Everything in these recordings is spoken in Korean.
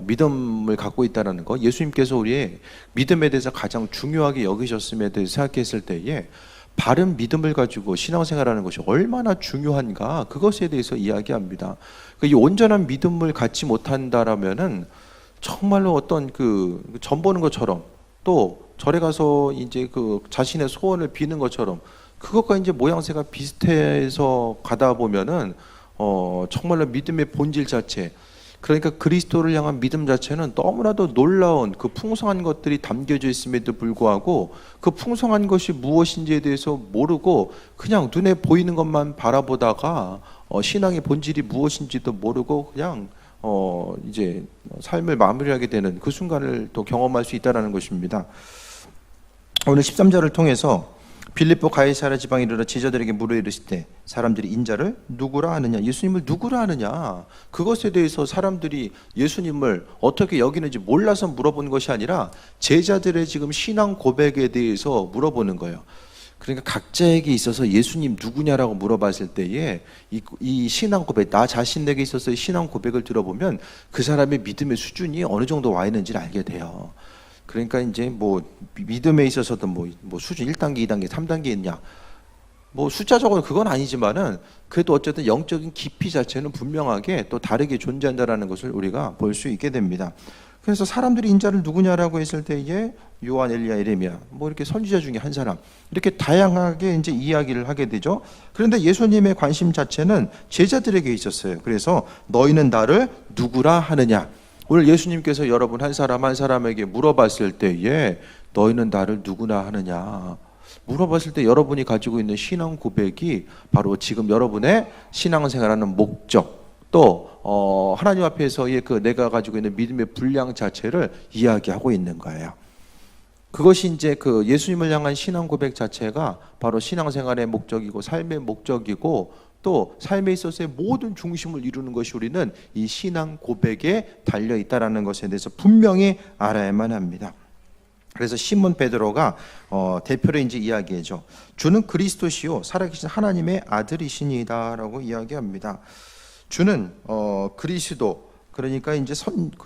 믿음을 갖고 있다는 거, 예수님께서 우리의 믿음에 대해서 가장 중요하게 여기셨음에 대해서 생각했을 때에 바른 믿음을 가지고 신앙생활하는 것이 얼마나 중요한가, 그것에 대해서 이야기합니다. 이 온전한 믿음을 갖지 못한다라면은 정말로 어떤 전 보는 것처럼, 또 절에 가서 이제 자신의 소원을 비는 것처럼 그것과 이제 모양새가 비슷해서 가다 보면은 정말로 믿음의 본질 자체, 그러니까 그리스도를 향한 믿음 자체는 너무나도 놀라운 그 풍성한 것들이 담겨져 있음에도 불구하고 그 풍성한 것이 무엇인지에 대해서 모르고 그냥 눈에 보이는 것만 바라보다가 신앙의 본질이 무엇인지도 모르고 그냥 이제 삶을 마무리하게 되는 그 순간을 또 경험할 수 있다는 것입니다. 오늘 13절을 통해서 빌립보 가이사랴 지방에 이르러 제자들에게 물어 이르실 때 사람들이 인자를 누구라 하느냐, 예수님을 누구라 하느냐, 그것에 대해서 사람들이 예수님을 어떻게 여기는지 몰라서 물어보는 것이 아니라 제자들의 지금 신앙 고백에 대해서 물어보는 거예요. 그러니까 각자에게 있어서 예수님 누구냐라고 물어봤을 때에 이 신앙 고백, 나 자신에게 있어서의 신앙 고백을 들어보면 그 사람의 믿음의 수준이 어느 정도 와 있는지를 알게 돼요. 그러니까 이제 믿음에 있어서도 수준 1단계, 2단계, 3단계 있냐, 숫자적으로 그건 아니지만은 그래도 어쨌든 영적인 깊이 자체는 분명하게 또 다르게 존재한다라는 것을 우리가 볼 수 있게 됩니다. 그래서 사람들이 인자를 누구냐라고 했을 때에 요한, 엘리야, 에레미야, 이렇게 선지자 중에 한 사람, 이렇게 다양하게 이제 이야기를 하게 되죠. 그런데 예수님의 관심 자체는 제자들에게 있었어요. 그래서 너희는 나를 누구라 하느냐. 오늘 예수님께서 여러분 한 사람 한 사람에게 물어봤을 때에 너희는 나를 누구나 하느냐 물어봤을 때 여러분이 가지고 있는 신앙 고백이 바로 지금 여러분의 신앙생활하는 목적, 또 하나님 앞에서의 내가 가지고 있는 믿음의 분량 자체를 이야기하고 있는 거예요. 그것이 이제 예수님을 향한 신앙 고백 자체가 바로 신앙생활의 목적이고 삶의 목적이고 또 삶에 있어서의 모든 중심을 이루는 것이 우리는 이 신앙 고백에 달려 있다라는 것에 대해서 분명히 알아야만 합니다. 그래서 시몬 베드로가 대표로 이제 이야기해죠. 주는 그리스도시요 살아계신 하나님의 아들이시니다라고 이야기합니다. 주는 그리스도, 그러니까 이제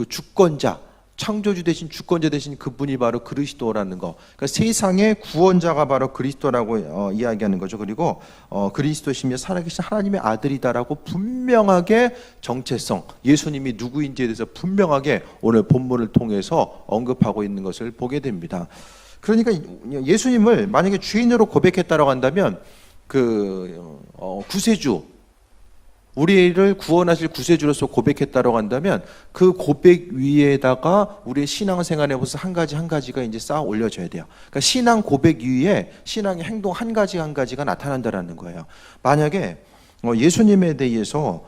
주권자, 창조주 대신 주권자 대신 그분이 바로 그리스도라는 거. 그러니까 세상의 구원자가 바로 그리스도라고 이야기하는 거죠. 그리고 그리스도시며 살아계신 하나님의 아들이다라고 분명하게 정체성, 예수님이 누구인지에 대해서 분명하게 오늘 본문을 통해서 언급하고 있는 것을 보게 됩니다. 그러니까 예수님을 만약에 주인으로 고백했다라고 한다면 구세주, 우리를 구원하실 구세주로서 고백했다라고 한다면 그 고백 위에다가 우리의 신앙생활에 벌써 한 가지가 이제 쌓아 올려져야 돼요. 그러니까 신앙 고백 위에 신앙의 행동 한 가지가 나타난다라는 거예요. 만약에 예수님에 대해서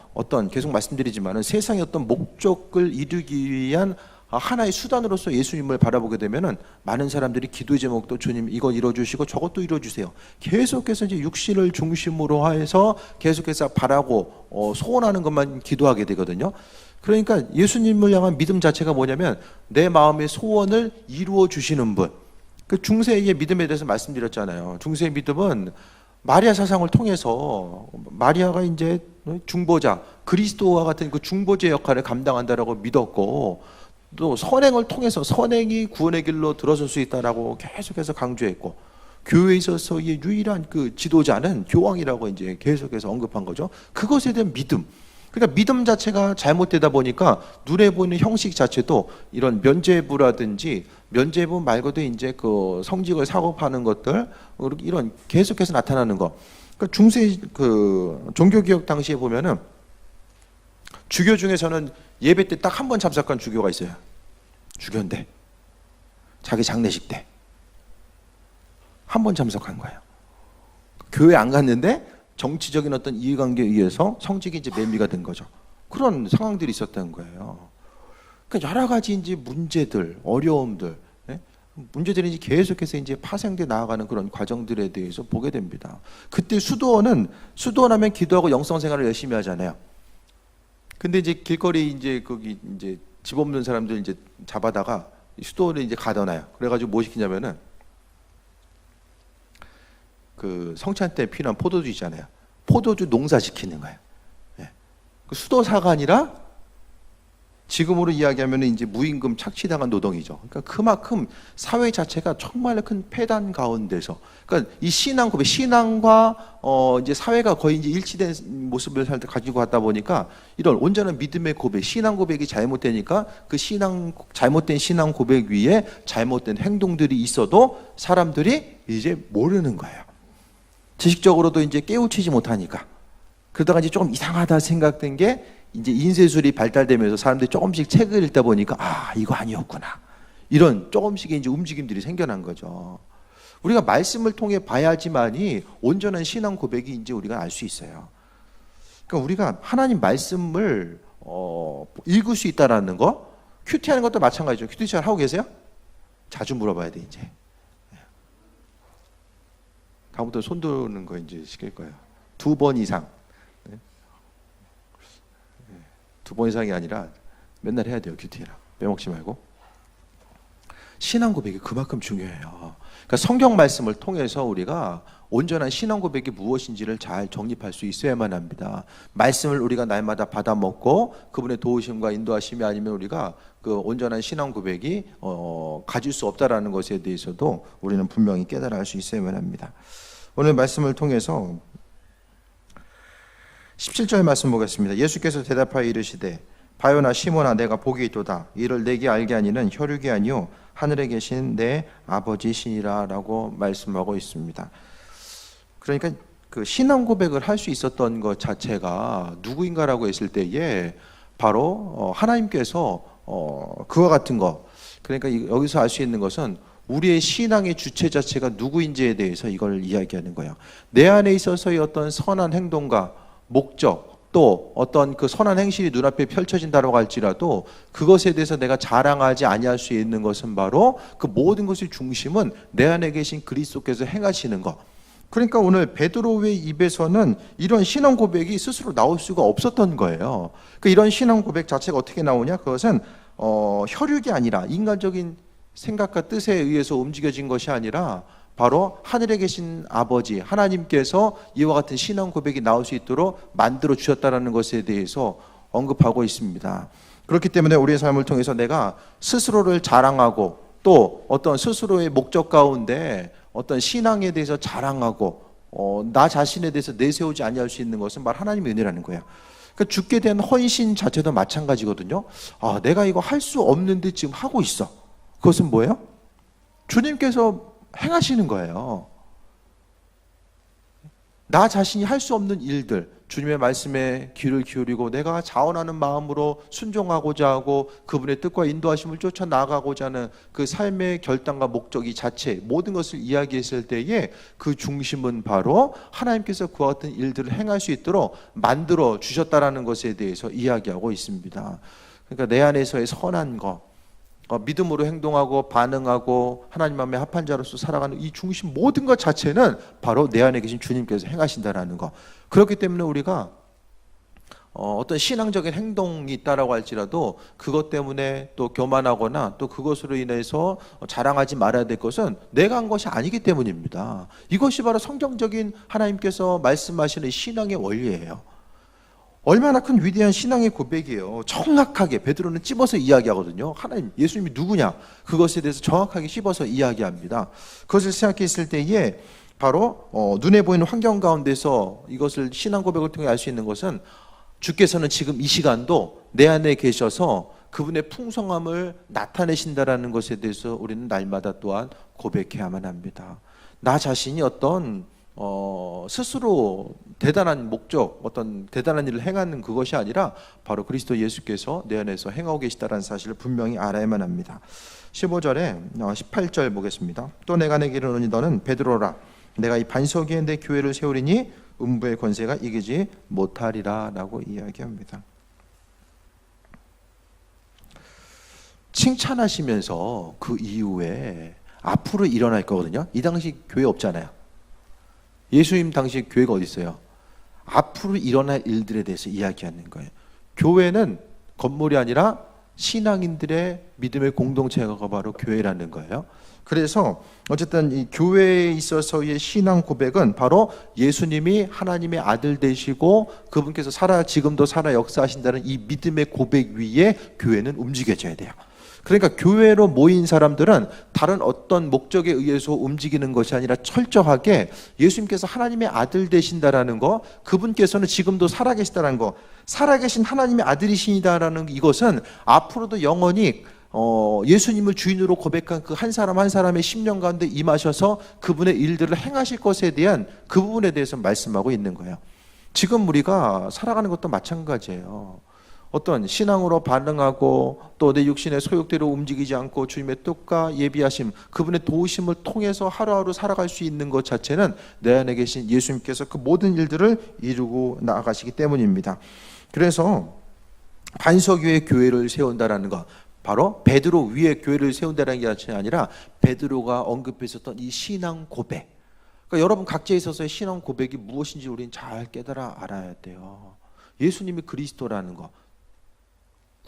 계속 말씀드리지만은 세상의 어떤 목적을 이루기 위한 하나의 수단으로서 예수님을 바라보게 되면은 많은 사람들이 기도의 제목도 주님 이거 이뤄주시고 저것도 이뤄주세요. 계속해서 이제 육신을 중심으로 해서 계속해서 바라고 소원하는 것만 기도하게 되거든요. 그러니까 예수님을 향한 믿음 자체가 뭐냐면 내 마음의 소원을 이루어 주시는 분. 그 중세의 믿음에 대해서 말씀드렸잖아요. 중세의 믿음은 마리아 사상을 통해서 마리아가 이제 중보자, 그리스도와 같은 그 중보자 역할을 감당한다라고 믿었고, 또 선행을 통해서 선행이 구원의 길로 들어설 수 있다라고 계속해서 강조했고, 교회에 있어서의 유일한 지도자는 교황이라고 이제 계속해서 언급한 거죠. 그것에 대한 믿음. 그러니까 믿음 자체가 잘못되다 보니까 눈에 보이는 형식 자체도 이런 면죄부라든지 면죄부 말고도 이제 성직을 사고파는 것들, 이런 계속해서 나타나는 거. 그러니까 중세 종교개혁 당시에 보면은 주교 중에서는 예배 때 딱 한 번 참석한 주교가 있어요. 주교인데 자기 장례식 때 한 번 참석한 거예요. 교회 안 갔는데 정치적인 어떤 이해관계에 의해서 성직이 이제 매미가 된 거죠. 그런 상황들이 있었던 거예요. 그러니까 여러 가지 이제 문제들, 어려움들, 문제들이 이제 계속해서 이제 파생돼 나아가는 그런 과정들에 대해서 보게 됩니다. 그때 수도원하면 기도하고 영성생활을 열심히 하잖아요. 근데 이제 길거리 이제 거기 이제 집 없는 사람들 이제 잡아다가 수도원에 이제 가둬놔요. 그래가지고 뭐 시키냐면은 성찬 때 필요한 포도주 있잖아요. 포도주 농사 시키는 거예요. 그 수도사가 아니라 지금으로 이야기하면 이제 무임금 착취당한 노동이죠. 그러니까 그만큼 사회 자체가 정말 큰 폐단 가운데서, 그러니까 이 신앙 고백, 신앙과 이제 사회가 거의 이제 일치된 모습을 가지고 갔다 보니까 이런 온전한 믿음의 고백, 신앙 고백이 잘못되니까 그 잘못된 신앙 고백 위에 잘못된 행동들이 있어도 사람들이 이제 모르는 거예요. 지식적으로도 이제 깨우치지 못하니까. 그러다가 이제 조금 이상하다 생각된 게 이제 인쇄술이 발달되면서 사람들이 조금씩 책을 읽다 보니까 이거 아니었구나. 이런 조금씩의 이제 움직임들이 생겨난 거죠. 우리가 말씀을 통해 봐야지만이 온전한 신앙 고백이 이제 우리가 알 수 있어요. 그러니까 우리가 하나님 말씀을 읽을 수 있다라는 거, 큐티하는 것도 마찬가지죠. 큐티 잘 하고 계세요? 자주 물어봐야 돼 이제. 다음부터 손 드는 거 이제 시킬 거예요. 2번 이상. 2번 이상이 아니라 맨날 해야 돼요. 큐티랑 빼먹지 말고. 신앙 고백이 그만큼 중요해요. 그러니까 성경 말씀을 통해서 우리가 온전한 신앙 고백이 무엇인지를 잘 정립할 수 있어야만 합니다. 말씀을 우리가 날마다 받아 먹고 그분의 도우심과 인도하심이 아니면 우리가 그 온전한 신앙 고백이 가질 수 없다라는 것에 대해서도 우리는 분명히 깨달아 알 수 있어야만 합니다. 오늘 말씀을 통해서 17절 말씀 보겠습니다. 예수께서 대답하여 이르시되 바요나 시몬아 내가 복이 있도다. 이를 내게 알게 하니는 혈육이 아니요 하늘에 계신 내 아버지시니라 라고 말씀하고 있습니다. 그러니까 그 신앙 고백을 할 수 있었던 것 자체가 누구인가라고 했을 때에 바로 하나님께서 그와 같은 것, 그러니까 여기서 알 수 있는 것은 우리의 신앙의 주체 자체가 누구인지에 대해서 이걸 이야기하는 거예요. 내 안에 있어서의 어떤 선한 행동과 목적, 또 어떤 그 선한 행실이 눈앞에 펼쳐진다고 할지라도 그것에 대해서 내가 자랑하지 아니할 수 있는 것은 바로 그 모든 것의 중심은 내 안에 계신 그리스도께서 행하시는 것. 그러니까 오늘 베드로의 입에서는 이런 신앙 고백이 스스로 나올 수가 없었던 거예요. 그러니까 이런 신앙 고백 자체가 어떻게 나오냐? 그것은 혈육이 아니라 인간적인 생각과 뜻에 의해서 움직여진 것이 아니라 바로 하늘에 계신 아버지 하나님께서 이와 같은 신앙 고백이 나올 수 있도록 만들어 주셨다는 것에 대해서 언급하고 있습니다. 그렇기 때문에 우리의 삶을 통해서 내가 스스로를 자랑하고 또 어떤 스스로의 목적 가운데 어떤 신앙에 대해서 자랑하고 나 자신에 대해서 내세우지 아니할 수 있는 것은 바로 하나님의 은혜라는 거예요. 그러니까 주께 대한 헌신 자체도 마찬가지거든요. 내가 이거 할 수 없는데 지금 하고 있어. 그것은 뭐예요? 주님께서 행하시는 거예요. 나 자신이 할 수 없는 일들, 주님의 말씀에 귀를 기울이고 내가 자원하는 마음으로 순종하고자 하고 그분의 뜻과 인도하심을 쫓아 나아가고자 하는 그 삶의 결단과 목적 이 자체 모든 것을 이야기했을 때에 그 중심은 바로 하나님께서 그와 같은 일들을 행할 수 있도록 만들어 주셨다라는 것에 대해서 이야기하고 있습니다. 그러니까 내 안에서의 선한 것, 믿음으로 행동하고 반응하고 하나님 마음에 합한 자로서 살아가는 이 중심 모든 것 자체는 바로 내 안에 계신 주님께서 행하신다라는 것. 그렇기 때문에 우리가 어떤 신앙적인 행동이 있다라고 할지라도 그것 때문에 또 교만하거나 또 그것으로 인해서 자랑하지 말아야 될 것은 내가 한 것이 아니기 때문입니다. 이것이 바로 성경적인 하나님께서 말씀하시는 신앙의 원리예요. 얼마나 큰 위대한 신앙의 고백이에요. 정확하게 베드로는 찝어서 이야기하거든요. 하나님, 예수님이 누구냐? 그것에 대해서 정확하게 찝어서 이야기합니다. 그것을 생각했을 때에 바로 눈에 보이는 환경 가운데서 이것을 신앙 고백을 통해 알 수 있는 것은 주께서는 지금 이 시간도 내 안에 계셔서 그분의 풍성함을 나타내신다라는 것에 대해서 우리는 날마다 또한 고백해야만 합니다. 나 자신이 어떤 스스로 대단한 목적, 어떤 대단한 일을 행하는 그것이 아니라 바로 그리스도 예수께서 내 안에서 행하고 계시다는 사실을 분명히 알아야만 합니다. 15절에 18절 보겠습니다. 또 내가 내게 이르노니 너는 베드로라. 내가 이 반석 위에 내 교회를 세우리니 음부의 권세가 이기지 못하리라 라고 이야기합니다. 칭찬하시면서 그 이후에 앞으로 일어날 거거든요. 이 당시 교회 없잖아요. 예수님 당시 교회가 어디 있어요? 앞으로 일어날 일들에 대해서 이야기하는 거예요. 교회는 건물이 아니라 신앙인들의 믿음의 공동체가 바로 교회라는 거예요. 그래서 어쨌든 이 교회에 있어서의 신앙 고백은 바로 예수님이 하나님의 아들 되시고 그분께서 지금도 살아 역사하신다는 이 믿음의 고백 위에 교회는 움직여져야 돼요. 그러니까 교회로 모인 사람들은 다른 어떤 목적에 의해서 움직이는 것이 아니라 철저하게 예수님께서 하나님의 아들 되신다라는 거, 그분께서는 지금도 살아계시다라는 거, 살아계신 하나님의 아들이시다라는 이것은 앞으로도 영원히 예수님을 주인으로 고백한 그 한 사람 한 사람의 심령 가운데 임하셔서 그분의 일들을 행하실 것에 대한 그 부분에 대해서 말씀하고 있는 거예요. 지금 우리가 살아가는 것도 마찬가지예요. 어떤 신앙으로 반응하고 또 내 육신의 소욕대로 움직이지 않고 주님의 뜻과 예비하심, 그분의 도우심을 통해서 하루하루 살아갈 수 있는 것 자체는 내 안에 계신 예수님께서 그 모든 일들을 이루고 나아가시기 때문입니다. 그래서 반석 위에 교회를 세운다라는 것, 바로 베드로 위에 교회를 세운다는 게 아니라 베드로가 언급했었던 이 신앙 고백. 그러니까 여러분 각자에 있어서의 신앙 고백이 무엇인지 우리는 잘 깨달아 알아야 돼요. 예수님이 그리스도라는 거,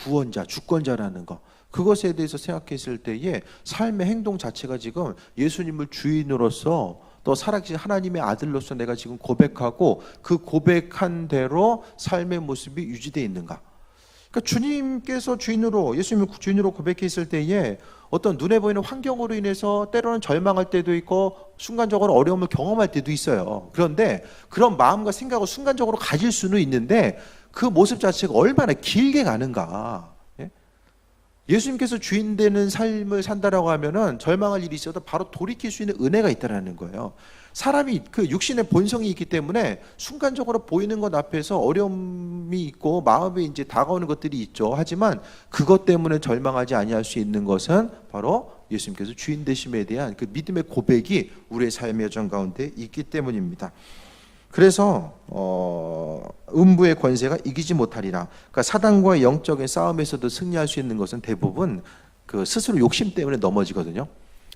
구원자, 주권자라는 거, 그것에 대해서 생각했을 때에 삶의 행동 자체가 지금 예수님을 주인으로서 또 살아계신 하나님의 아들로서 내가 지금 고백하고 그 고백한 대로 삶의 모습이 유지되어 있는가. 그러니까 주님께서 주인으로, 예수님을 주인으로 고백했을 때에 어떤 눈에 보이는 환경으로 인해서 때로는 절망할 때도 있고 순간적으로 어려움을 경험할 때도 있어요. 그런데 그런 마음과 생각을 순간적으로 가질 수는 있는데 그 모습 자체가 얼마나 길게 가는가. 예수님께서 주인 되는 삶을 산다라고 하면은 절망할 일이 있어도 바로 돌이킬 수 있는 은혜가 있다라는 거예요. 사람이 그 육신의 본성이 있기 때문에 순간적으로 보이는 것 앞에서 어려움이 있고 마음에 이제 다가오는 것들이 있죠. 하지만 그것 때문에 절망하지 아니할 수 있는 것은 바로 예수님께서 주인 되심에 대한 그 믿음의 고백이 우리의 삶의 여정 가운데 있기 때문입니다. 그래서 음부의 권세가 이기지 못하리라. 그러니까 사단과의 영적인 싸움에서도 승리할 수 있는 것은 대부분 그 스스로 욕심 때문에 넘어지거든요.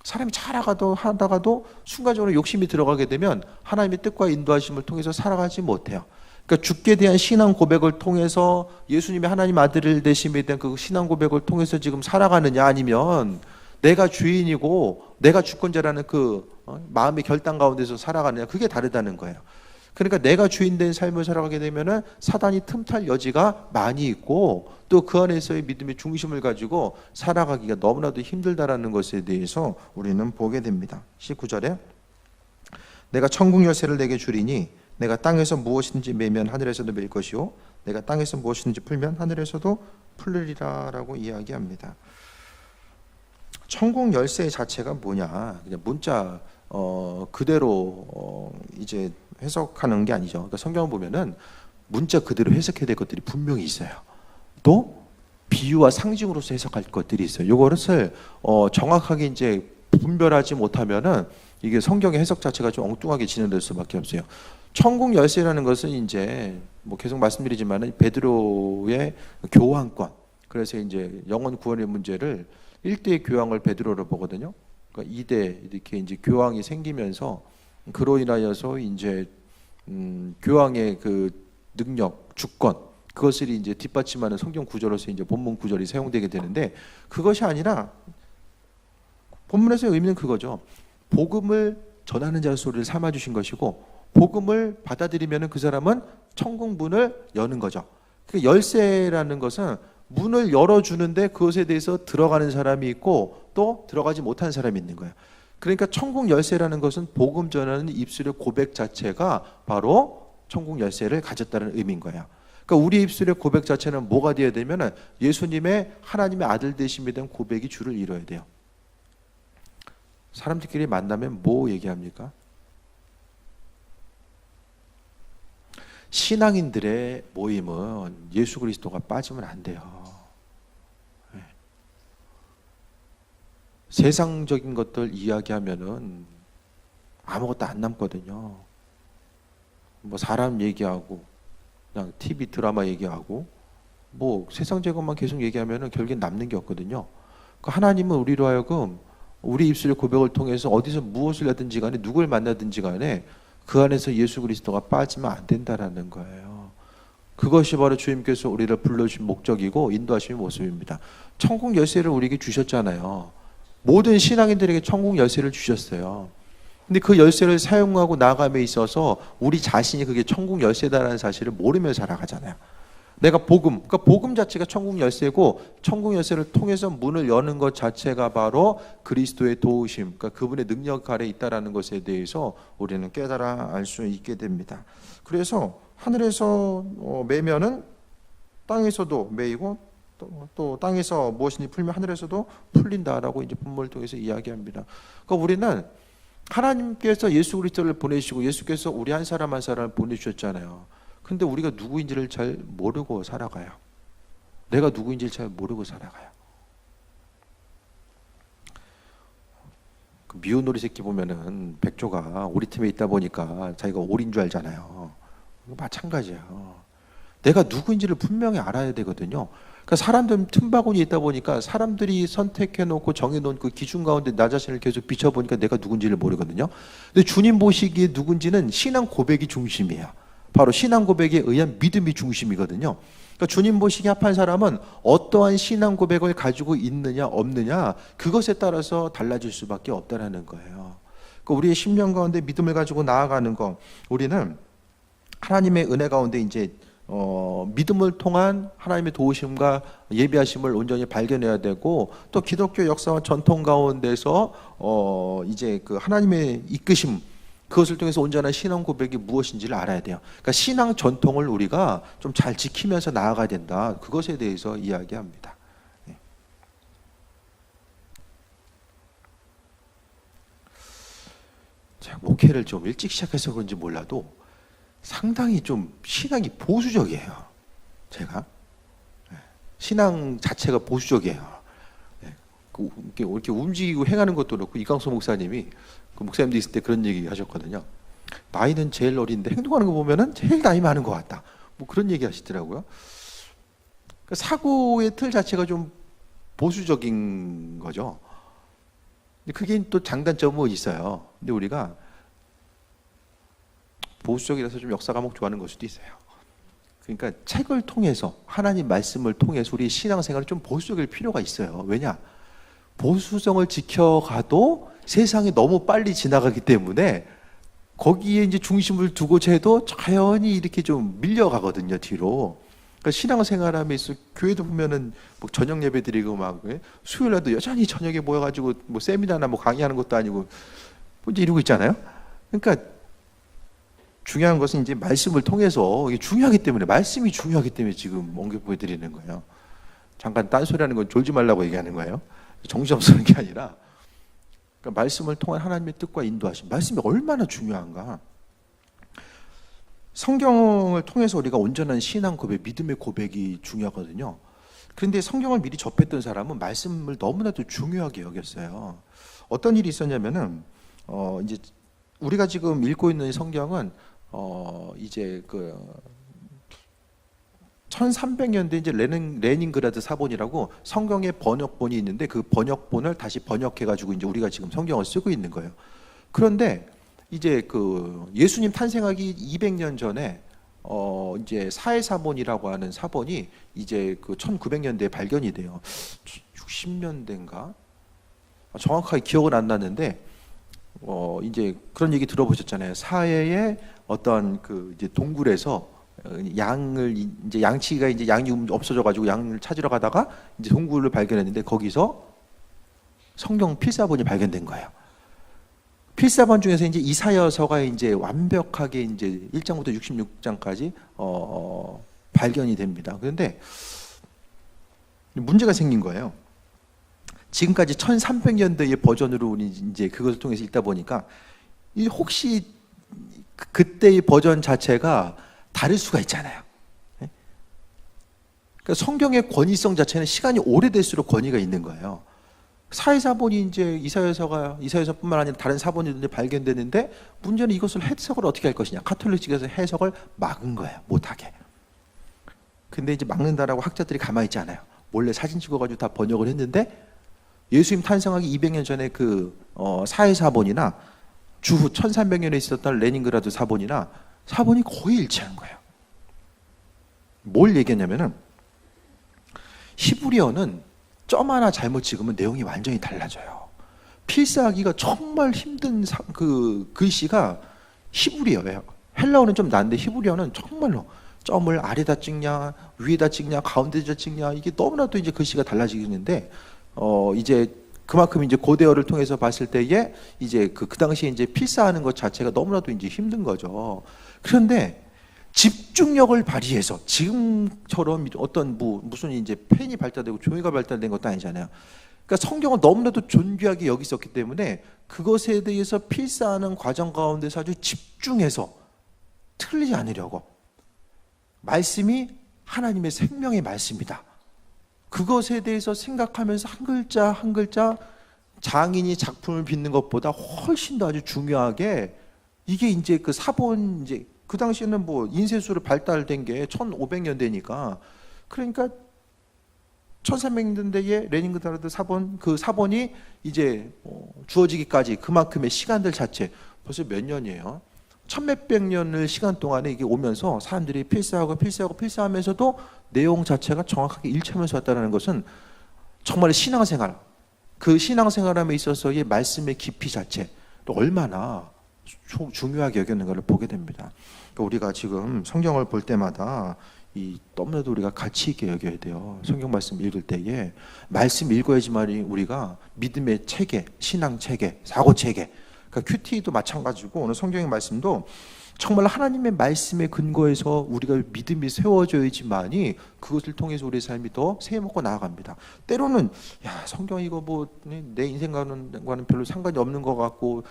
사람이 하다가도 순간적으로 욕심이 들어가게 되면 하나님의 뜻과 인도하심을 통해서 살아가지 못해요. 그러니까 주께 대한 신앙 고백을 통해서 예수님의 하나님 아들 되심에 대한 그 신앙 고백을 통해서 지금 살아가느냐, 아니면 내가 주인이고 내가 주권자라는 그 마음의 결단 가운데서 살아가느냐, 그게 다르다는 거예요. 그러니까 내가 주인된 삶을 살아가게 되면은 사단이 틈탈 여지가 많이 있고 또 그 안에서의 믿음의 중심을 가지고 살아가기가 너무나도 힘들다라는 것에 대해서 우리는 보게 됩니다. 19절에 내가 천국 열쇠를 내게 주리니 내가 땅에서 무엇이든지 매면 하늘에서도 맬 것이요 내가 땅에서 무엇이든지 풀면 하늘에서도 풀리리라라고 이야기합니다. 천국 열쇠 자체가 뭐냐, 그냥 문자 그대로 이제 해석하는 게 아니죠. 그러니까 성경을 보면은 문자 그대로 해석해야 될 것들이 분명히 있어요. 또 비유와 상징으로서 해석할 것들이 있어요. 이것을 정확하게 이제 분별하지 못하면은 이게 성경의 해석 자체가 좀 엉뚱하게 진행될 수밖에 없어요. 천국 열쇠라는 것은 이제 뭐 계속 말씀드리지만은 베드로의 교환권. 그래서 이제 영혼 구원의 문제를 1대 교황을 베드로로 보거든요. 그러니까 2대 이렇게 이제 교황이 생기면서 그로 인하여서 이제 교황의 그 능력, 주권, 그것을 이제 뒷받침하는 성경 구절로서 이제 본문 구절이 사용되게 되는데, 그것이 아니라 본문에서의 의미는 그거죠. 복음을 전하는 자의 소리를 삼아 주신 것이고, 복음을 받아들이면은 그 사람은 천국 문을 여는 거죠. 그 열쇠라는 것은 문을 열어주는데 그것에 대해서 들어가는 사람이 있고 또 들어가지 못하는 사람이 있는 거예요. 그러니까 천국 열쇠라는 것은 복음 전하는 입술의 고백 자체가 바로 천국 열쇠를 가졌다는 의미인 거예요. 그러니까 우리 입술의 고백 자체는 뭐가 되어야 되면은 예수님의 하나님의 아들 되심에 대한 고백이 주를 이뤄야 돼요. 사람들끼리 만나면 뭐 얘기합니까? 신앙인들의 모임은 예수 그리스도가 빠지면 안 돼요. 네. 세상적인 것들 이야기하면은 아무것도 안 남거든요. 뭐 사람 얘기하고 그냥 TV 드라마 얘기하고 뭐 세상적인 것만 계속 얘기하면은 결국엔 남는 게 없거든요. 그러니까 하나님은 우리로 하여금 우리 입술의 고백을 통해서 어디서 무엇을 하든지 간에 누굴 만나든지 간에 그 안에서 예수 그리스도가 빠지면 안 된다라는 거예요. 그것이 바로 주님께서 우리를 불러주신 목적이고 인도하신 모습입니다. 천국 열쇠를 우리에게 주셨잖아요. 모든 신앙인들에게 천국 열쇠를 주셨어요. 근데 그 열쇠를 사용하고 나감에 있어서 우리 자신이 그게 천국 열쇠다라는 사실을 모르며 살아가잖아요. 내가 그러니까 복음 자체가 천국 열쇠고, 천국 열쇠를 통해서 문을 여는 것 자체가 바로 그리스도의 도우심, 그러니까 그분의 능력 아래 있다라는 것에 대해서 우리는 깨달아 알 수 있게 됩니다. 그래서 하늘에서 매면은 땅에서도 매이고, 또 땅에서 무엇이니 풀면 하늘에서도 풀린다라고 이제 본문을 통해서 이야기합니다. 그러니까 우리는 하나님께서 예수 그리스도를 보내시고 예수께서 우리 한 사람 한 사람을 보내주셨잖아요. 근데 우리가 누구인지를 잘 모르고 살아가요. 내가 누구인지를 잘 모르고 살아가요. 그 미운 오리 새끼 보면은 백조가 우리 팀에 있다 보니까 자기가 오리인 줄 알잖아요. 마찬가지예요. 내가 누구인지를 분명히 알아야 되거든요. 그러니까 사람들 틈바구니에 있다 보니까 사람들이 선택해놓고 정해놓은 그 기준 가운데 나 자신을 계속 비춰보니까 내가 누군지를 모르거든요. 근데 주님 보시기에 누군지는 신앙 고백이 중심이에요. 바로 신앙 고백에 의한 믿음이 중심이거든요. 그러니까 주님 보시기에 합한 사람은 어떠한 신앙 고백을 가지고 있느냐 없느냐, 그것에 따라서 달라질 수밖에 없다라는 거예요. 그러니까 우리의 심령 가운데 믿음을 가지고 나아가는 것, 우리는 하나님의 은혜 가운데 이제 믿음을 통한 하나님의 도우심과 예비하심을 온전히 발견해야 되고, 또 기독교 역사와 전통 가운데서 이제 그 하나님의 이끄심, 그것을 통해서 온전한 신앙 고백이 무엇인지를 알아야 돼요. 그러니까 신앙 전통을 우리가 좀 잘 지키면서 나아가야 된다. 그것에 대해서 이야기합니다. 네. 제가 목회를 좀 일찍 시작해서 그런지 몰라도 상당히 좀 신앙이 보수적이에요. 제가 신앙 자체가 보수적이에요. 이렇게 움직이고 행하는 것도 그렇고, 이강수 목사님이 그 목사님도 있을 때 그런 얘기 하셨거든요. 나이는 제일 어린데 행동하는 거 보면은 제일 나이 많은 것 같다. 뭐 그런 얘기 하시더라고요. 그러니까 사고의 틀 자체가 좀 보수적인 거죠. 근데 그게 또 장단점은 있어요. 근데 우리가 보수적이라서 좀 역사 과목 좋아하는 걸 수도 있어요. 그러니까 책을 통해서, 하나님 말씀을 통해서 우리 신앙생활을 좀 보수적일 필요가 있어요. 왜냐? 보수성을 지켜가도 세상이 너무 빨리 지나가기 때문에 거기에 이제 중심을 두고자 해도 자연히 이렇게 좀 밀려가거든요, 뒤로. 그러니까 신앙생활하면서 교회도 보면은 뭐 저녁 예배 드리고 막 수요일날도 여전히 저녁에 모여가지고 뭐 세미나나 뭐 강의하는 것도 아니고 뭐 이제 이러고 있잖아요. 그러니까 중요한 것은 이제 말씀을 통해서, 이게 중요하기 때문에, 말씀이 중요하기 때문에 지금 옮겨 보여드리는 거예요. 잠깐 딴소리하는 건 졸지 말라고 얘기하는 거예요. 정신없는 게 아니라, 그러니까 말씀을 통한 하나님의 뜻과 인도하심, 말씀이 얼마나 중요한가. 성경을 통해서 우리가 온전한 신앙 고백, 믿음의 고백이 중요하거든요. 그런데 성경을 미리 접했던 사람은 말씀을 너무나도 중요하게 여겼어요. 어떤 일이 있었냐면은 이제 우리가 지금 읽고 있는 성경은 이제 그 1300년대 이제 레닌그라드 사본이라고 성경의 번역본이 있는데, 그 번역본을 다시 번역해가지고 이제 우리가 지금 성경을 쓰고 있는 거예요. 그런데 이제 그 예수님 탄생하기 200년 전에 이제 사해사본이라고 하는 사본이 이제 그 1900년대에 발견이 돼요. 60년대인가? 정확하게 기억은 안 나는데 이제 그런 얘기 들어보셨잖아요. 사해의 어떤 그 이제 동굴에서 양을 이제 양치기가 이제 양이 없어져가지고 양을 찾으러 가다가 이제 동굴을 발견했는데, 거기서 성경 필사본이 발견된 거예요. 필사본 중에서 이제 이사야서가 이제 완벽하게 이제 1장부터 66장까지 발견이 됩니다. 그런데 문제가 생긴 거예요. 지금까지 1300년대의 버전으로 이제 그것을 통해서 읽다 보니까 혹시 그때의 버전 자체가 다를 수가 있잖아요. 그러니까 성경의 권위성 자체는 시간이 오래될수록 권위가 있는 거예요. 사회사본이 이제 이사야서뿐만 아니라 다른 사본이 발견되는데, 문제는 이것을 해석을 어떻게 할 것이냐. 가톨릭 측에서 해석을 막은 거예요. 못하게. 근데 이제 막는다라고 학자들이 가만히 있지 않아요. 몰래 사진 찍어가지고 다 번역을 했는데, 예수님 탄생하기 200년 전에 그 사회사본이나 주후 1300년에 있었던 레닌그라드 사본이나 사본이 거의 일치한 거예요. 뭘 얘기했냐면은 히브리어는 점 하나 잘못 찍으면 내용이 완전히 달라져요. 필사하기가 정말 힘든 그 글씨가 히브리어예요. 헬라어는 좀 나은데 히브리어는 정말로 점을 아래다 찍냐, 위에다 찍냐, 가운데다 찍냐, 이게 너무나도 이제 글씨가 달라지는데, 이제 그만큼 이제 고대어를 통해서 봤을 때에 이제 그 당시에 이제 필사하는 것 자체가 너무나도 이제 힘든 거죠. 그런데 집중력을 발휘해서 지금처럼 어떤 무슨 이제 펜이 발달되고 종이가 발달된 것도 아니잖아요. 그러니까 성경은 너무나도 존귀하게 여기 있었기 때문에 그것에 대해서 필사하는 과정 가운데서 아주 집중해서 틀리지 않으려고, 말씀이 하나님의 생명의 말씀이다, 그것에 대해서 생각하면서 한 글자 한 글자 장인이 작품을 빚는 것보다 훨씬 더 아주 중요하게, 이게 이제 그 사본, 이제 그 당시에는 뭐 인쇄술을 발달된 게 1500년대니까, 그러니까 1300년대에 레닌그라드 사본, 그 사본이 이제 주어지기까지 그만큼의 시간들 자체 벌써 몇 년이에요. 천몇백 년을 시간 동안에 이게 오면서 사람들이 필사하면서도 내용 자체가 정확하게 일치하면서 왔다는 것은 정말 신앙생활, 그 신앙생활함에 있어서의 말씀의 깊이 자체를 얼마나 중요하게 여겼는가를 보게 됩니다. 그러니까 우리가 지금 성경을 볼 때마다 너무나도 우리가 가치 있게 여겨야 돼요. 성경 말씀 읽을 때에 말씀 읽어야지만이 우리가 믿음의 체계, 신앙 체계, 사고 체계, 그러니까 큐티도 마찬가지고 오늘 성경의 말씀도 정말 하나님의 말씀에 근거해서 우리가 믿음이 세워져야지만이 그것을 통해서 우리의 삶이 더 세워먹고 나아갑니다. 때로는 성경 이거 뭐 내 인생과는 별로 상관이 없는 것 같고,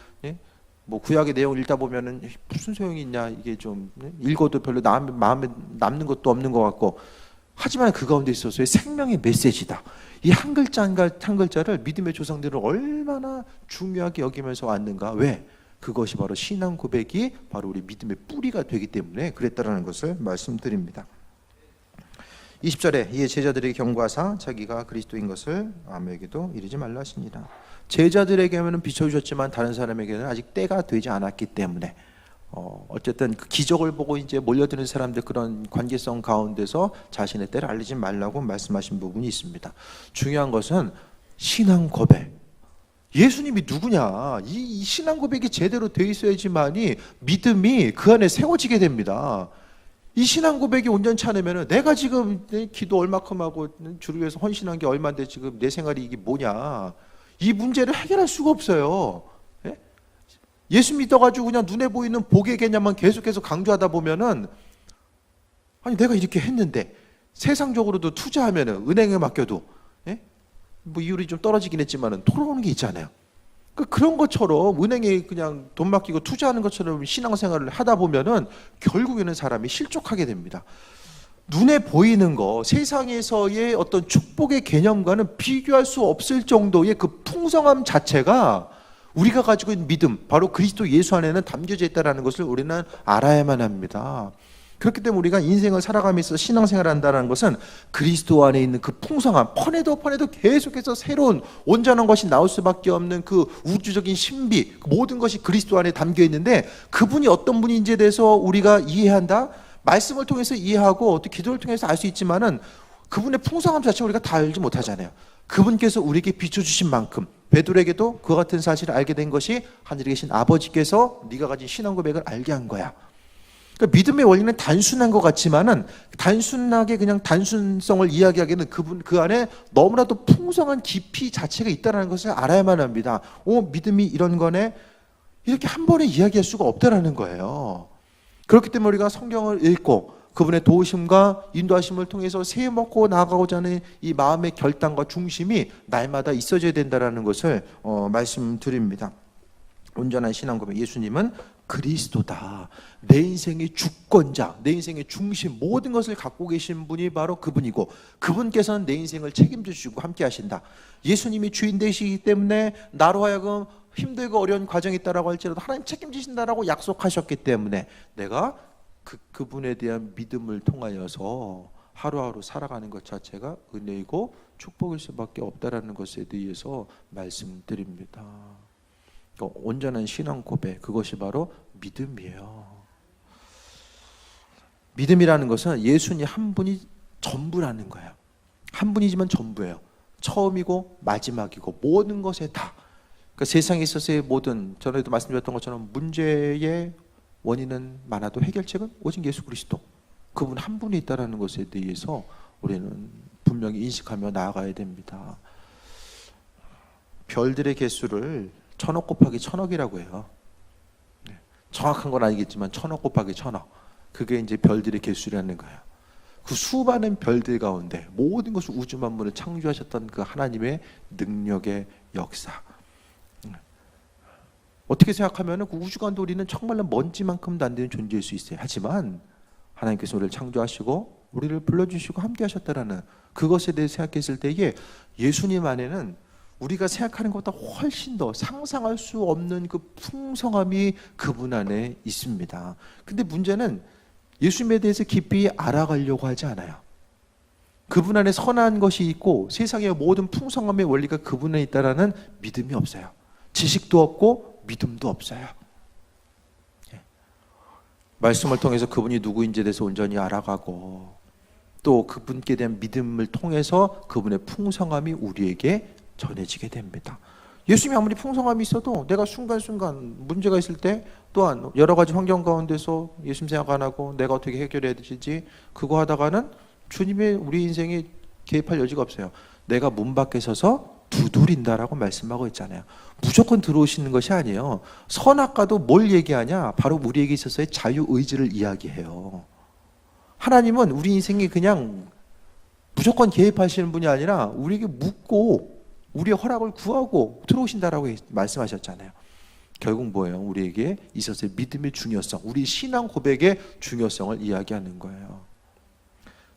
뭐 구약의 내용을 읽다 보면은 무슨 소용이 있냐, 이게 좀 읽어도 별로 마음에 남는 것도 없는 것 같고, 하지만 그 가운데 있어서의 생명의 메시지다. 이 한 글자 한 글자를 믿음의 조상들은 얼마나 중요하게 여기면서 왔는가. 왜? 그것이 바로 신앙 고백이 바로 우리 믿음의 뿌리가 되기 때문에 그랬다라는 것을 말씀드립니다. 20절에 이에 제자들에게 경고하사 자기가 그리스도인 것을 아무에게도 이르지 말라 하시니라. 제자들에게는 비춰주셨지만 다른 사람에게는 아직 때가 되지 않았기 때문에 어쨌든 그 기적을 보고 이제 몰려드는 사람들, 그런 관계성 가운데서 자신의 때를 알리지 말라고 말씀하신 부분이 있습니다. 중요한 것은 신앙 고백. 예수님이 누구냐, 이 신앙 고백이 제대로 돼 있어야지만이 믿음이 그 안에 세워지게 됩니다. 이 신앙 고백이 온전치 않으면 내가 지금 기도 얼마큼 하고 주를 위해서 헌신한 게 얼마인데 지금 내 생활이 이게 뭐냐, 이 문제를 해결할 수가 없어요. 예수 믿어가지고 그냥 눈에 보이는 복의 개념만 계속해서 강조하다 보면은, 아니 내가 이렇게 했는데 세상적으로도 투자하면은 은행에 맡겨도 뭐 이율이 좀 떨어지긴 했지만은 돌아오는 게 있잖아요. 그런 것처럼 은행에 그냥 돈 맡기고 투자하는 것처럼 신앙생활을 하다 보면은 결국에는 사람이 실족하게 됩니다. 눈에 보이는 거, 세상에서의 어떤 축복의 개념과는 비교할 수 없을 정도의 그 풍성함 자체가 우리가 가지고 있는 믿음, 바로 그리스도 예수 안에는 담겨져 있다는 것을 우리는 알아야만 합니다. 그렇기 때문에 우리가 인생을 살아가면서 신앙생활을 한다는 것은 그리스도 안에 있는 그 풍성함, 퍼내도 계속해서 새로운 온전한 것이 나올 수밖에 없는 그 우주적인 신비, 모든 것이 그리스도 안에 담겨 있는데, 그분이 어떤 분인지에 대해서 우리가 이해한다? 말씀을 통해서 이해하고 또 기도를 통해서 알 수 있지만은 그분의 풍성함 자체를 우리가 다 알지 못하잖아요. 그분께서 우리에게 비춰주신 만큼 베드로에게도 그와 같은 사실을 알게 된 것이 하늘에 계신 아버지께서 네가 가진 신앙 고백을 알게 한 거야. 그러니까 믿음의 원리는 단순한 것 같지만은 단순하게 그냥 단순성을 이야기하기에는 그 안에 너무나도 풍성한 깊이 자체가 있다는 것을 알아야만 합니다. 믿음이 이런 거네, 이렇게 한 번에 이야기할 수가 없다라는 거예요. 그렇기 때문에 우리가 성경을 읽고 그분의 도우심과 인도하심을 통해서 세워먹고 나아가고자 하는 이 마음의 결단과 중심이 날마다 있어져야 된다는 것을 말씀드립니다. 온전한 신앙 고백, 예수님은 그리스도다, 내 인생의 주권자, 내 인생의 중심, 모든 것을 갖고 계신 분이 바로 그분이고, 그분께서는 내 인생을 책임져 주시고 함께 하신다. 예수님이 주인 되시기 때문에 나로 하여금 힘들고 어려운 과정이 있다라고 할지라도 하나님 책임지신다라고 약속하셨기 때문에 내가 그분에 대한 믿음을 통하여서 하루하루 살아가는 것 자체가 은혜이고 축복일 수밖에 없다라는 것에 대해서 말씀드립니다. 그러니까 온전한 신앙 고백, 그것이 바로 믿음이에요. 믿음이라는 것은 예수님 한 분이 전부라는 거예요. 한 분이지만 전부예요. 처음이고 마지막이고 모든 것에 다. 그러니까 세상에 있어서의 모든, 전에도 말씀드렸던 것처럼 문제의 원인은 많아도 해결책은 오직 예수 그리스도. 그분 한 분이 있다는 것에 대해서 우리는 분명히 인식하며 나아가야 됩니다. 별들의 개수를 1000억 곱하기 1000억이라고 해요. 정확한 건 아니겠지만 1000억 곱하기 1000억. 그게 이제 별들의 개수라는 거예요. 그 수많은 별들 가운데 모든 것을 우주 만물을 창조하셨던 그 하나님의 능력의 역사. 어떻게 생각하면 그 우주 가운데 우리는 정말로 먼지만큼도 안 되는 존재일 수 있어요. 하지만 하나님께서 우리를 창조하시고 우리를 불러주시고 함께 하셨다라는 그것에 대해 생각했을 때에 예수님 안에는 우리가 생각하는 것보다 훨씬 더 상상할 수 없는 그 풍성함이 그분 안에 있습니다. 근데 문제는 예수님에 대해서 깊이 알아가려고 하지 않아요. 그분 안에 선한 것이 있고 세상의 모든 풍성함의 원리가 그분 안에 있다라는 믿음이 없어요. 지식도 없고 믿음도 없어요. 말씀을 통해서 그분이 누구인지에 대해서 온전히 알아가고 또 그분께 대한 믿음을 통해서 그분의 풍성함이 우리에게 전해지게 됩니다. 예수님이 아무리 풍성함이 있어도 내가 순간순간 문제가 있을 때 또한 여러 가지 환경 가운데서 예수님 생각 안 하고 내가 어떻게 해결해야 되지 그거 하다가는 주님의 우리 인생에 개입할 여지가 없어요. 내가 문 밖에 서서 두드린다라고 말씀하고 있잖아요. 무조건 들어오시는 것이 아니에요. 선악과도 뭘 얘기하냐? 바로 우리에게 있어서의 자유의지를 이야기해요. 하나님은 우리 인생에 그냥 무조건 개입하시는 분이 아니라 우리에게 묻고 우리의 허락을 구하고 들어오신다라고 말씀하셨잖아요. 결국 뭐예요? 우리에게 있어서의 믿음의 중요성, 우리 신앙 고백의 중요성을 이야기하는 거예요.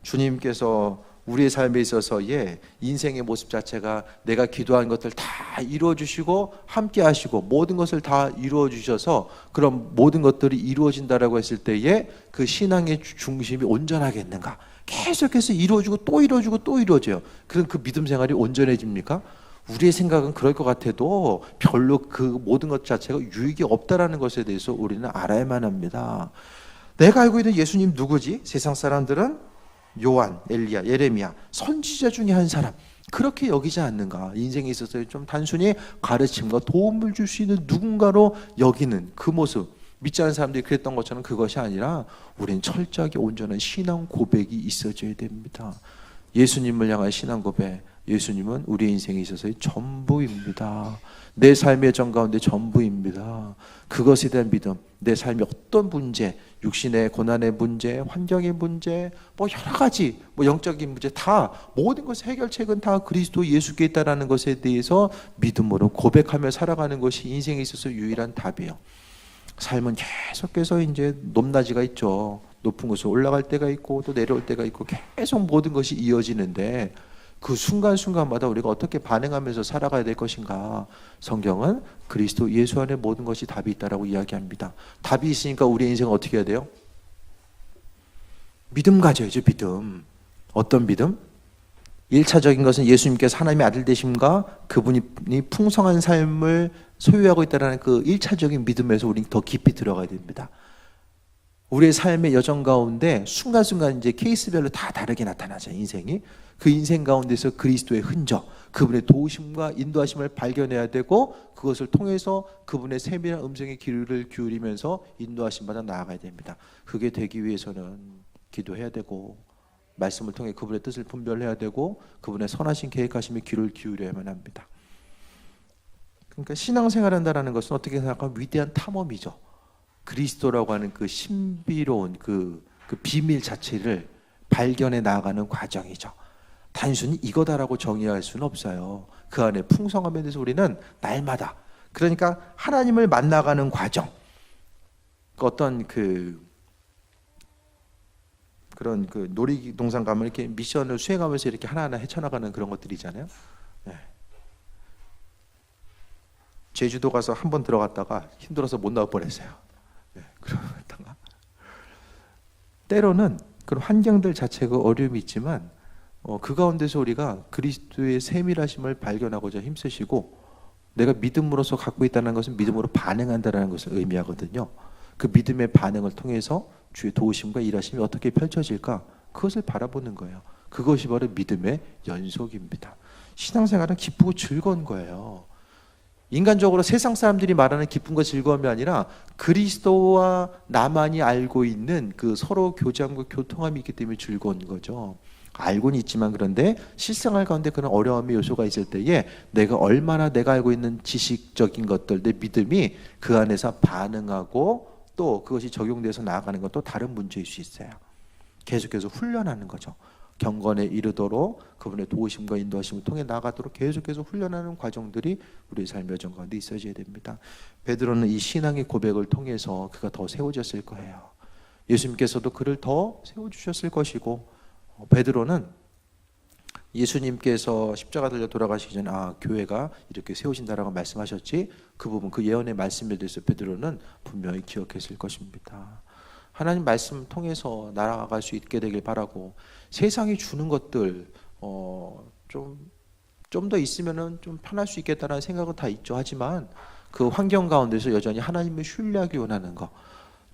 주님께서 우리의 삶에 있어서의 인생의 모습 자체가 내가 기도한 것들 다 이루어주시고 함께 하시고 모든 것을 다 이루어주셔서 그럼 모든 것들이 이루어진다라고 했을 때에 그 신앙의 중심이 온전하겠는가? 계속해서 이루어지고 또 이루어지고 또 이루어져요. 그럼 그 믿음 생활이 온전해집니까? 우리의 생각은 그럴 것 같아도 별로 그 모든 것 자체가 유익이 없다라는 것에 대해서 우리는 알아야만 합니다. 내가 알고 있는 예수님 누구지? 세상 사람들은 요한, 엘리야, 예레미야 선지자 중에 한 사람 그렇게 여기지 않는가? 인생에 있어서 좀 단순히 가르침과 도움을 줄 수 있는 누군가로 여기는 그 모습 믿지 않는 사람들이 그랬던 것처럼 그것이 아니라 우리는 철저하게 온전한 신앙 고백이 있어져야 됩니다. 예수님을 향한 신앙 고백, 예수님은 우리 인생에 있어서의 전부입니다. 내 삶의 정 가운데 전부입니다. 그것에 대한 믿음, 내 삶의 어떤 문제, 육신의 고난의 문제, 환경의 문제, 뭐 여러 가지, 뭐 영적인 문제 다 모든 것의 해결책은 다 그리스도 예수께 있다라는 것에 대해서 믿음으로 고백하며 살아가는 것이 인생에 있어서 유일한 답이에요. 삶은 계속해서 이제 높낮이가 있죠. 높은 곳으로 올라갈 때가 있고 또 내려올 때가 있고 계속 모든 것이 이어지는데 그 순간순간마다 우리가 어떻게 반응하면서 살아가야 될 것인가? 성경은 그리스도 예수 안에 모든 것이 답이 있다라고 이야기합니다. 답이 있으니까 우리의 인생은 어떻게 해야 돼요? 믿음 가져야죠. 믿음. 어떤 믿음? 1차적인 것은 예수님께서 하나님의 아들 되심과 그분이 풍성한 삶을 소유하고 있다는 그 1차적인 믿음에서 우리는 더 깊이 들어가야 됩니다. 우리의 삶의 여정 가운데 순간순간 이제 케이스별로 다 다르게 나타나죠. 인생이. 그 인생 가운데서 그리스도의 흔적, 그분의 도우심과 인도하심을 발견해야 되고 그것을 통해서 그분의 세밀한 음성의 귀를 기울이면서 인도하심 받아 나아가야 됩니다. 그게 되기 위해서는 기도해야 되고 말씀을 통해 그분의 뜻을 분별해야 되고 그분의 선하신 계획하심에 귀를 기울여야만 합니다. 그러니까 신앙생활한다는 것은 어떻게 생각하면 위대한 탐험이죠. 그리스도라고 하는 그 신비로운 그 비밀 자체를 발견해 나아가는 과정이죠. 단순히 이거다라고 정의할 수는 없어요. 그 안에 풍성함에 대해서 우리는 날마다 그러니까 하나님을 만나가는 과정 어떤 그런 놀이동산 가면 이렇게 미션을 수행하면서 이렇게 하나하나 헤쳐나가는 그런 것들이잖아요. 네. 제주도 가서 한 번 들어갔다가 힘들어서 못 나올 뻔했어요. 네. 그러다가 때로는 그런 환경들 자체가 어려움이 있지만 그 가운데서 우리가 그리스도의 세밀하심을 발견하고자 힘쓰시고 내가 믿음으로서 갖고 있다는 것은 믿음으로 반응한다는 것을 의미하거든요. 그 믿음의 반응을 통해서 주의 도우심과 일하심이 어떻게 펼쳐질까? 그것을 바라보는 거예요. 그것이 바로 믿음의 연속입니다. 신앙생활은 기쁘고 즐거운 거예요. 인간적으로 세상 사람들이 말하는 기쁨과 즐거움이 아니라 그리스도와 나만이 알고 있는 그 서로 교제함과 교통함이 있기 때문에 즐거운 거죠. 알고는 있지만 그런데 실생활 가운데 그런 어려움의 요소가 있을 때에 내가 얼마나 내가 알고 있는 지식적인 것들, 내 믿음이 그 안에서 반응하고 또 그것이 적용돼서 나아가는 건 또 다른 문제일 수 있어요. 계속해서 훈련하는 거죠. 경건에 이르도록 그분의 도우심과 인도하심을 통해 나아가도록 계속해서 훈련하는 과정들이 우리의 삶의 여정 가운데 있어져야 됩니다. 베드로는 이 신앙의 고백을 통해서 그가 더 세워졌을 거예요. 예수님께서도 그를 더 세워주셨을 것이고, 베드로는 예수님께서 십자가 들려 돌아가시기 전에 교회가 이렇게 세워진다라고 말씀하셨지, 그 부분, 그 예언의 말씀에 대해서 베드로는 분명히 기억했을 것입니다. 하나님 말씀 통해서 나아갈 수 있게 되길 바라고, 세상이 주는 것들 좀 더 있으면은 좀 편할 수 있겠다라는 생각은 다 있죠. 하지만 그 환경 가운데서 여전히 하나님을 신뢰하기 원하는 것,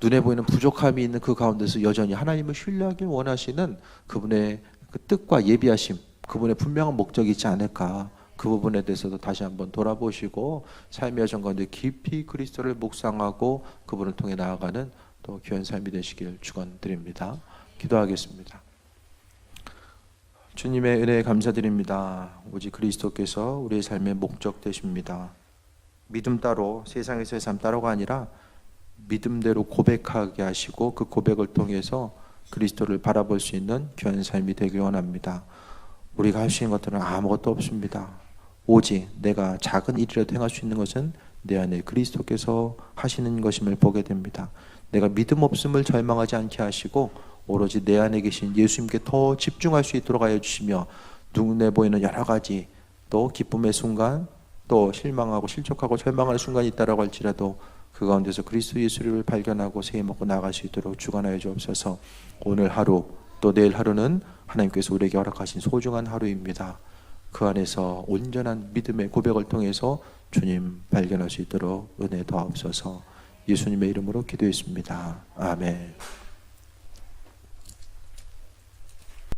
눈에 보이는 부족함이 있는 그 가운데서 여전히 하나님을 신뢰하길 원하시는 그분의 그 뜻과 예비하심, 그분의 분명한 목적이 있지 않을까, 그 부분에 대해서도 다시 한번 돌아보시고 삶의 여정 가운데 깊이 그리스도를 묵상하고 그분을 통해 나아가는 또 귀한 삶이 되시길 축원드립니다. 기도하겠습니다. 주님의 은혜에 감사드립니다. 오직 그리스도께서 우리의 삶의 목적 되십니다. 믿음 따로, 세상에서의 삶 따로가 아니라 믿음대로 고백하게 하시고 그 고백을 통해서 그리스도를 바라볼 수 있는 귀한 삶이 되길 원합니다. 우리가 할 수 있는 것들은 아무것도 없습니다. 오직 내가 작은 일이라도 행할 수 있는 것은 내 안에 그리스도께서 하시는 것임을 보게 됩니다. 내가 믿음 없음을 절망하지 않게 하시고 오로지 내 안에 계신 예수님께 더 집중할 수 있도록 하여 주시며, 눈에 보이는 여러 가지 또 기쁨의 순간, 또 실망하고 실족하고 절망하는 순간이 있다라고 할지라도 그 가운데서 그리스도 예수를 발견하고 새해 먹고 나갈 수 있도록 주관하여 주옵소서. 오늘 하루 또 내일 하루는 하나님께서 우리에게 허락하신 소중한 하루입니다. 그 안에서 온전한 믿음의 고백을 통해서 주님 발견할 수 있도록 은혜 더하옵소서. 예수님의 이름으로 기도했습니다. 아멘.